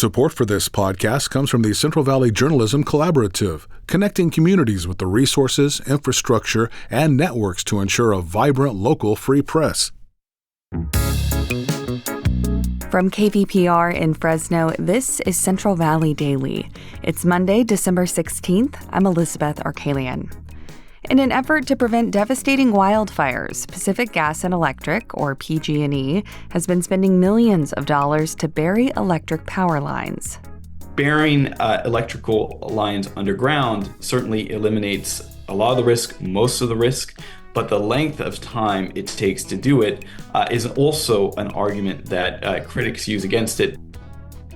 Support for this podcast comes from the Central Valley Journalism Collaborative, connecting communities with the resources, infrastructure, and networks to ensure a vibrant local free press. From KVPR in Fresno, this is Central Valley Daily. It's Monday, December 16th. I'm Elizabeth Arkalian. In an effort to prevent devastating wildfires, Pacific Gas and Electric, or PG&E, has been spending millions of dollars to bury electric power lines. Burying electrical lines underground certainly eliminates a lot of the risk, most of the risk, but the length of time it takes to do it is also an argument that critics use against it.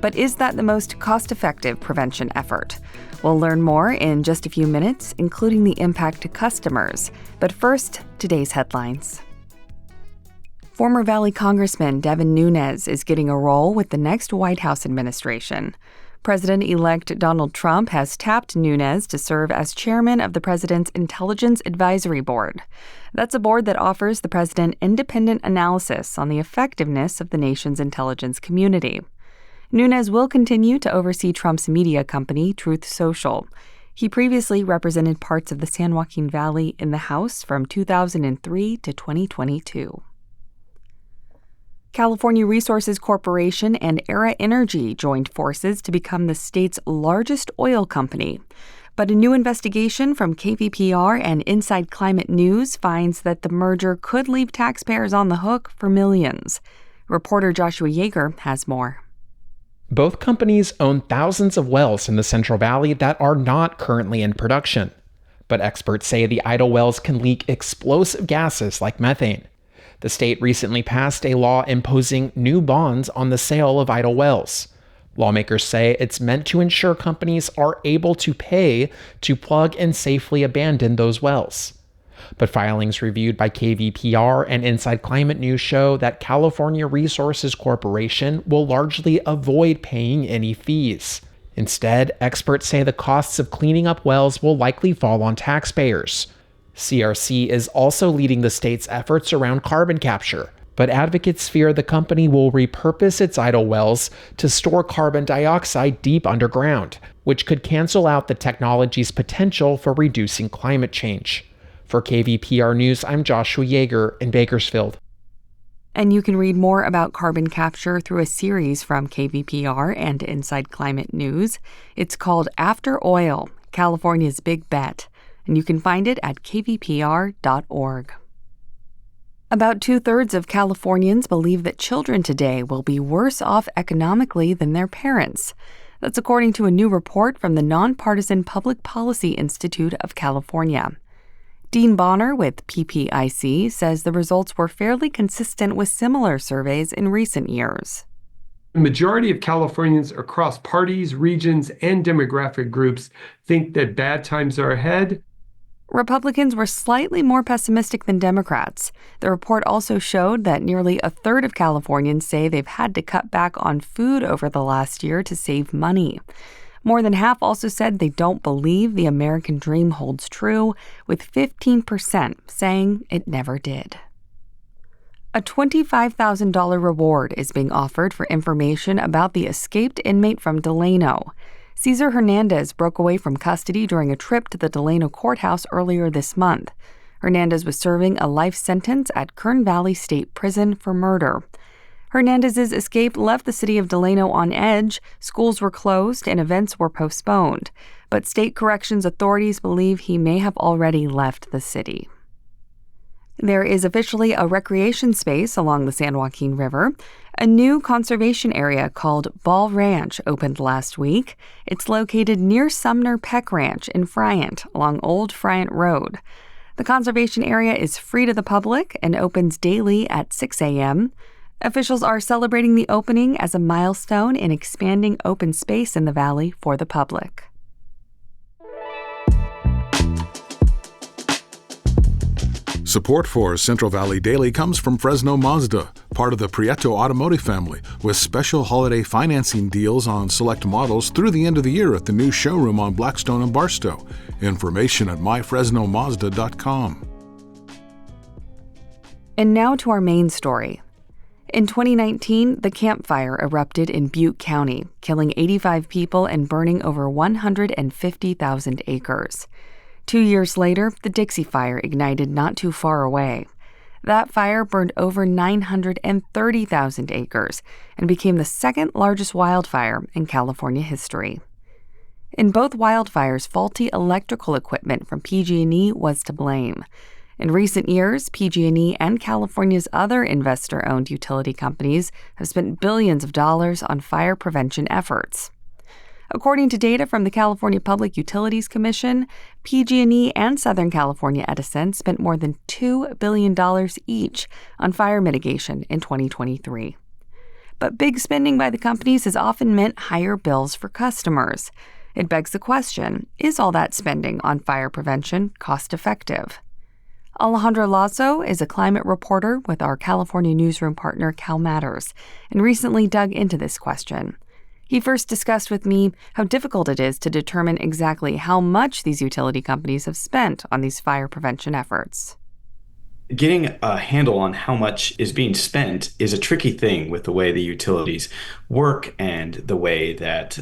But is that the most cost-effective prevention effort? We'll learn more in just a few minutes, including the impact to customers. But first, today's headlines. Former Valley Congressman Devin Nunes is getting a role with the next White House administration. President-elect Donald Trump has tapped Nunes to serve as chairman of the president's Intelligence Advisory Board. That's a board that offers the president independent analysis on the effectiveness of the nation's intelligence community. Nunes will continue to oversee Trump's media company, Truth Social. He previously represented parts of the San Joaquin Valley in the House from 2003 to 2022. California Resources Corporation and Era Energy joined forces to become the state's largest oil company. But a new investigation from KVPR and Inside Climate News finds that the merger could leave taxpayers on the hook for millions. Reporter Joshua Yeager has more. Both companies own thousands of wells in the Central Valley that are not currently in production. But experts say the idle wells can leak explosive gases like methane. The state recently passed a law imposing new bonds on the sale of idle wells. Lawmakers say it's meant to ensure companies are able to pay to plug and safely abandon those wells. But filings reviewed by KVPR and Inside Climate News show that California Resources Corporation will largely avoid paying any fees. Instead, experts say the costs of cleaning up wells will likely fall on taxpayers. CRC is also leading the state's efforts around carbon capture, but advocates fear the company will repurpose its idle wells to store carbon dioxide deep underground, which could cancel out the technology's potential for reducing climate change. For KVPR News, I'm Joshua Yeager in Bakersfield. And you can read more about carbon capture through a series from KVPR and Inside Climate News. It's called After Oil, California's Big Bet, and you can find it at kvpr.org. About 2/3 of Californians believe that children today will be worse off economically than their parents. That's according to a new report from the Nonpartisan Public Policy Institute of California. Dean Bonner with PPIC says the results were fairly consistent with similar surveys in recent years. The majority of Californians across parties, regions, and demographic groups think that bad times are ahead. Republicans were slightly more pessimistic than Democrats. The report also showed that nearly a third of Californians say they've had to cut back on food over the last year to save money. More than half also said they don't believe the American dream holds true, with 15% saying it never did. A $25,000 reward is being offered for information about the escaped inmate from Delano. Cesar Hernandez broke away from custody during a trip to the Delano courthouse earlier this month. Hernandez was serving a life sentence at Kern Valley State Prison for murder. Hernandez's escape left the city of Delano on edge. Schools were closed and events were postponed. But state corrections authorities believe he may have already left the city. There is officially a recreation space along the San Joaquin River. A new conservation area called Ball Ranch opened last week. It's located near Sumner Peck Ranch in Friant, along Old Friant Road. The conservation area is free to the public and opens daily at 6 a.m. Officials are celebrating the opening as a milestone in expanding open space in the valley for the public. Support for Central Valley Daily comes from Fresno Mazda, part of the Prieto Automotive family, with special holiday financing deals on select models through the end of the year at the new showroom on Blackstone and Barstow. Information at myfresnomazda.com. And now to our main story. In 2019, the Camp Fire erupted in Butte County, killing 85 people and burning over 150,000 acres. 2 years later, the Dixie Fire ignited not too far away. That fire burned over 930,000 acres and became the second largest wildfire in California history. In both wildfires, faulty electrical equipment from PG&E was to blame. In recent years, PG&E and California's other investor-owned utility companies have spent billions of dollars on fire prevention efforts. According to data from the California Public Utilities Commission, PG&E and Southern California Edison spent more than $2 billion each on fire mitigation in 2023. But big spending by the companies has often meant higher bills for customers. It begs the question, is all that spending on fire prevention cost-effective? Alejandro Lasso is a climate reporter with our California newsroom partner Cal Matters and recently dug into this question. He first discussed with me how difficult it is to determine exactly how much these utility companies have spent on these fire prevention efforts. Getting a handle on how much is being spent is a tricky thing with the way the utilities work and the way that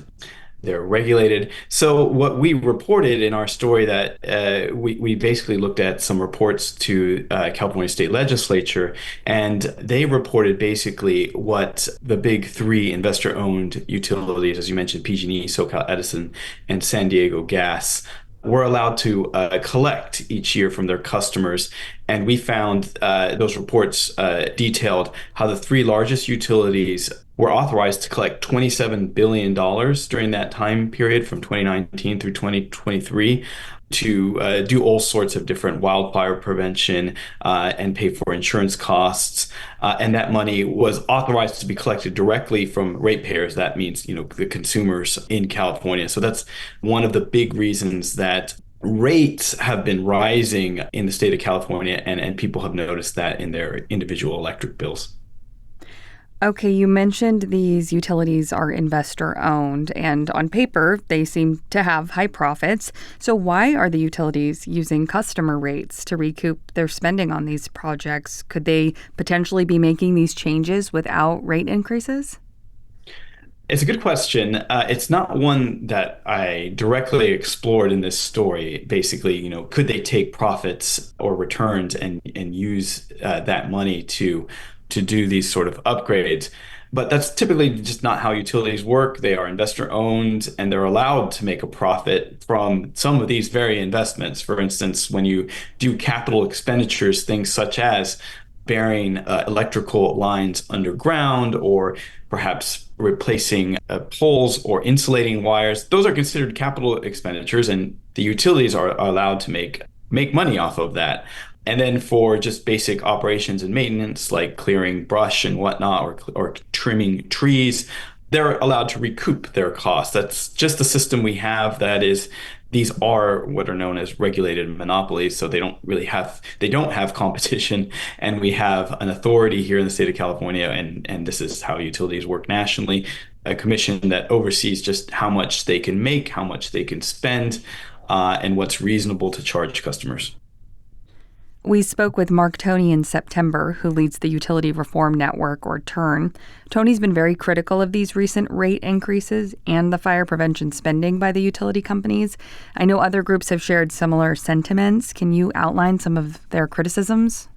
they're regulated. So what we reported in our story that we basically looked at some reports to California State Legislature, and they reported basically what the big three investor-owned utilities, as you mentioned, PG&E, SoCal Edison, and San Diego Gas, were allowed to collect each year from their customers. And we found those reports detailed how the three largest utilities were authorized to collect $27 billion during that time period from 2019 through 2023 to do all sorts of different wildfire prevention and pay for insurance costs. And that money was authorized to be collected directly from ratepayers. That means, the consumers in California. So that's one of the big reasons that rates have been rising in the state of California, and people have noticed that in their individual electric bills. Okay, you mentioned these utilities are investor-owned, and on paper, they seem to have high profits. So why are the utilities using customer rates to recoup their spending on these projects? Could they potentially be making these changes without rate increases? It's a good question. It's not one that I directly explored in this story. Basically, could they take profits or returns and use that money to do these sort of upgrades? But that's typically just not how utilities work. They are investor owned and they're allowed to make a profit from some of these very investments. For instance, when you do capital expenditures, things such as burying electrical lines underground or perhaps replacing poles or insulating wires, those are considered capital expenditures, and the utilities are allowed to make money off of that. And then for just basic operations and maintenance, like clearing brush and whatnot, or trimming trees, they're allowed to recoup their costs. That's just the system we have. That is, these are what are known as regulated monopolies. So they don't have competition, and we have an authority here in the state of California, and this is how utilities work nationally, a commission that oversees just how much they can make, how much they can spend, and what's reasonable to charge customers. We spoke with Mark Toney in September, who leads the Utility Reform Network, or TURN. Tony's been very critical of these recent rate increases and the fire prevention spending by the utility companies. I know other groups have shared similar sentiments. Can you outline some of their criticisms?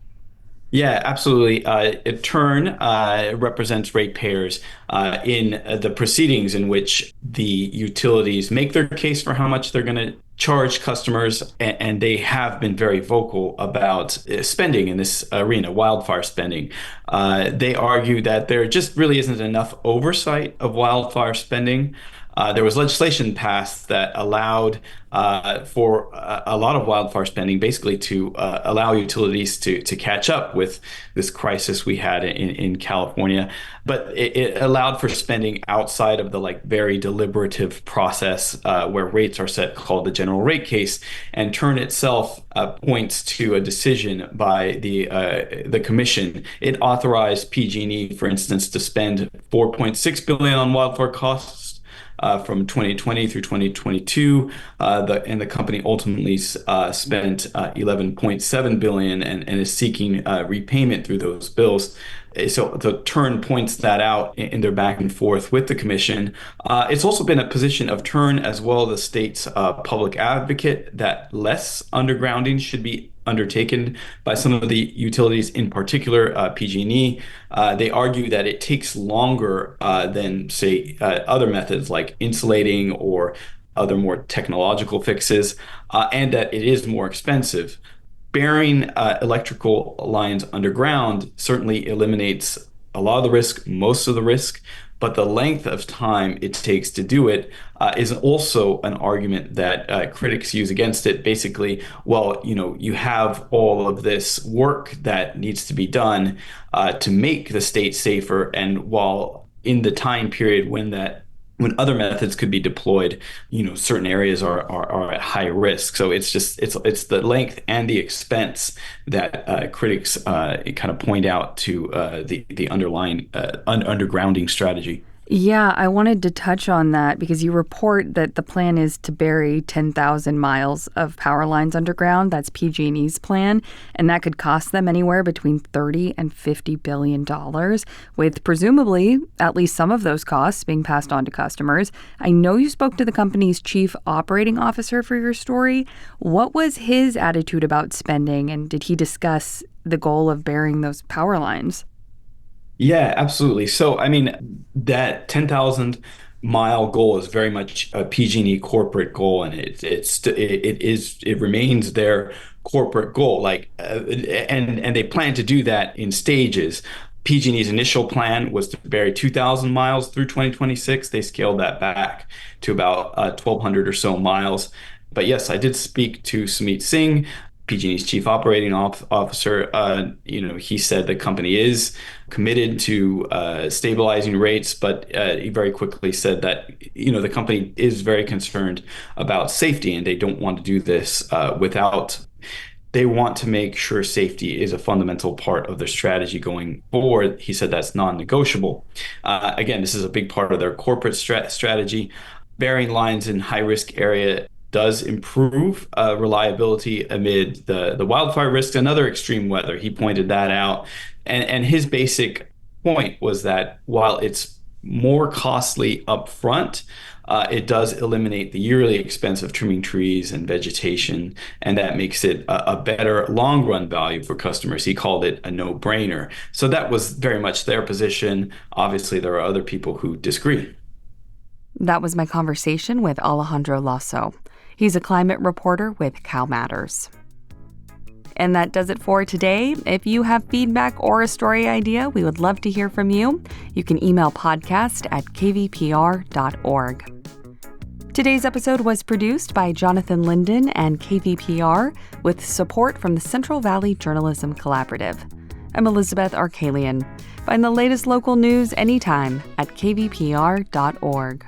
Yeah, absolutely. TURN represents ratepayers in the proceedings in which the utilities make their case for how much they're going to charge customers, and they have been very vocal about spending in this arena, wildfire spending. They argue that there just really isn't enough oversight of wildfire spending. There was legislation passed that allowed for a lot of wildfire spending, basically to allow utilities to catch up with this crisis we had in California. But it allowed for spending outside of the very deliberative process where rates are set, called the general rate case. And TURN itself points to a decision by the commission. It authorized PG&E, for instance, to spend $4.6 billion on wildfire costs from 2020 through 2022. The company ultimately spent 11.7 billion and is seeking repayment through those bills. So the Turn points that out in their back and forth with the commission. It's also been a position of Turn as well as the state's public advocate that less undergrounding should be undertaken by some of the utilities, in particular PG&E. They argue that it takes longer than, say, other methods like insulating or other more technological fixes, and that it is more expensive. Burying electrical lines underground certainly eliminates a lot of the risk, most of the risk, but the length of time it takes to do it is also an argument that critics use against it. Basically, well, you have all of this work that needs to be done to make the state safer, and while in the time period when other methods could be deployed, certain areas are at high risk. So it's the length and the expense that critics kind of point out to the underlying undergrounding strategy. Yeah, I wanted to touch on that because you report that the plan is to bury 10,000 miles of power lines underground. That's PG&E's plan, and that could cost them anywhere between $30 and $50 billion, with presumably at least some of those costs being passed on to customers. I know you spoke to the company's chief operating officer for your story. What was his attitude about spending, and did he discuss the goal of burying those power lines? Yeah, absolutely. So, I mean, that 10,000 mile goal is very much a PG&E corporate goal, and it remains their corporate goal. And they plan to do that in stages. PG&E's initial plan was to bury 2,000 miles through 2026. They scaled that back to about 1,200 or so miles. But yes, I did speak to Sumit Singh, PG&E's chief operating officer. He said the company is committed to stabilizing rates, but he very quickly said that the company is very concerned about safety, and they don't want to do this without. They want to make sure safety is a fundamental part of their strategy going forward. He said that's non-negotiable. Again, this is a big part of their corporate strategy. Burying lines in high-risk area does improve reliability amid the wildfire risks and other extreme weather. He pointed that out. And his basic point was that while it's more costly upfront, it does eliminate the yearly expense of trimming trees and vegetation, and that makes it a better long-run value for customers. He called it a no-brainer. So that was very much their position. Obviously, there are other people who disagree. That was my conversation with Alejandro Lasso. He's a climate reporter with Cal Matters. And that does it for today. If you have feedback or a story idea, we would love to hear from you. You can email podcast@kvpr.org. Today's episode was produced by Jonathan Linden and KVPR with support from the Central Valley Journalism Collaborative. I'm Elizabeth Arkalian. Find the latest local news anytime at kvpr.org.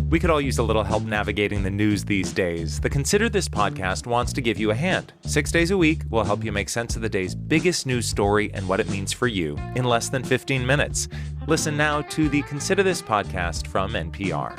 We could all use a little help navigating the news these days. The Consider This podcast wants to give you a hand. 6 days a week, we'll help you make sense of the day's biggest news story and what it means for you in less than 15 minutes. Listen now to the Consider This podcast from NPR.